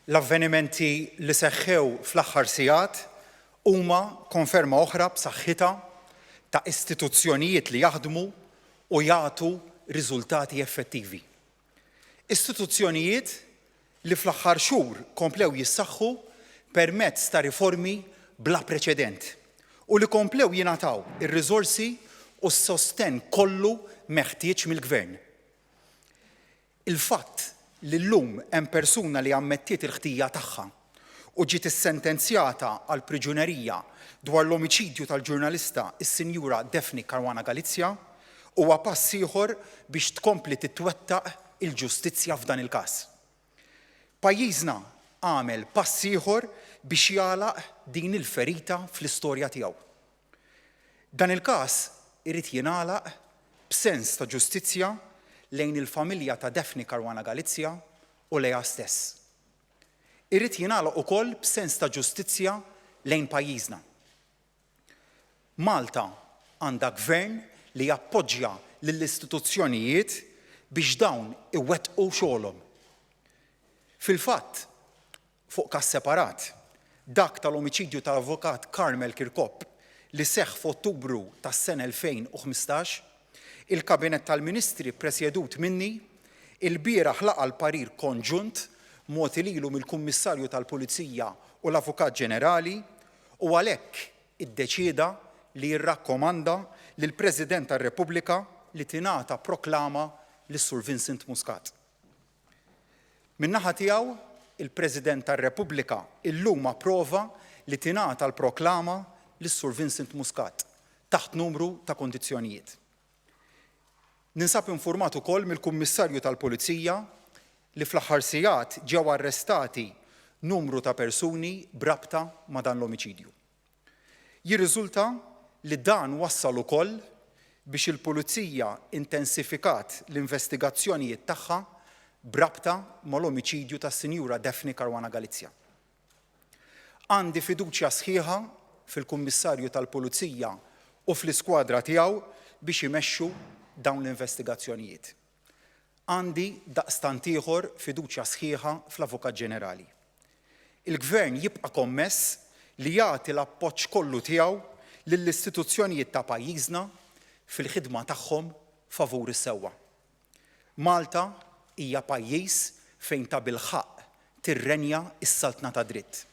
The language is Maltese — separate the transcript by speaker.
Speaker 1: L-avvenimenti li seħħew fl-aħħar sigħat huma konferma oħra b'saħħitha ta' istituzzjonijiet li jaħdmu u jagħtu riżultati effettivi. Istituzzjonijiet li fl-aħħar xhur komplew jissaħħu permezz ta' riformi bla preċedent u li komplew jingħataw ir-riżorsi u s-sostenn kollu meħtieġ mill-Gvern. Il-fatt li llum hemm persuna li ammettiet il-ħtija tagħha u ġiet issentenzjata għal priġunerija dwar l-omiċidju tal-ġurnalista is-Sinjura Daphne Caruana Galizia huwa pass ieħor biex tkompli titwettaq il-ġustizzja f'dan il-każ. Pajjiżna għamel pass ieħor biex jagħlaq din il-ferita fl-istorja tiegħu. Dan il-każ irid jingħalaq b'sens ta' ġustizzja lejn il-familja ta' Daphne Caruana Galizia u lejha stess. Irrid jingħalaq ukoll b'sens ta' ġustizzja lejn pajjiżna. Malta għandha gvern li jappoġġja lill-istituzzjonijiet biex dawn iwettqu xogħolhom. Fil-fatt, fuq każ separat, dak tal-omiċidju tal-avukat Carmel Kirkop li seħħ f'Ottubru tas-sena 2015, il-Kabinett tal-Ministri presjedut minni il-bieraħ laqa l-parir konġunt mod lilu mill-Kummissarju tal-Pulizija u l-Avukat Ġenerali u għalhekk iddeċieda li jirrakkomanda lill-President tar-Repubblika li tingħata proklama lis-Sur Vincent Muscat. Min-naħa tiegħu il-President tar-Repubblika illum approva li tingħata l-proklama lis-Sur Vincent Muscat taħt numru ta' kondizzjonijiet. Ninsab infurmat ukoll mill-Kummissarju tal-Pulizija li fl-aħħar sigħat ġew arrestati numru ta' persuni brabta ma' dan l-omiċidju. Jirriżulta li dan wassal ukoll biex il-Pulizija intensifikat l-investigazzjonijiet tagħha brabta mal-omiċidju tas-Sinjura Daphne Caruana Galizia. Għandi fiduċja sħiħa fil-Kummissarju tal-Pulizija u fl-iskwadra tiegħu biex imexxu dawn l-investigazzjonijiet. Għandi daqstant ieħor fiduċja sħiħa fl-Avukat Ġenerali. Il-Gvern jibqa' kommess li jagħti l-appoġġ kollu tiegħu lill-istituzzjonijiet ta' pajjiżna fil-ħidma tagħhom favur is-sewwa. Malta hija pajjiż fejn tabilħaqq tirrenja s-saltna tad-dritt.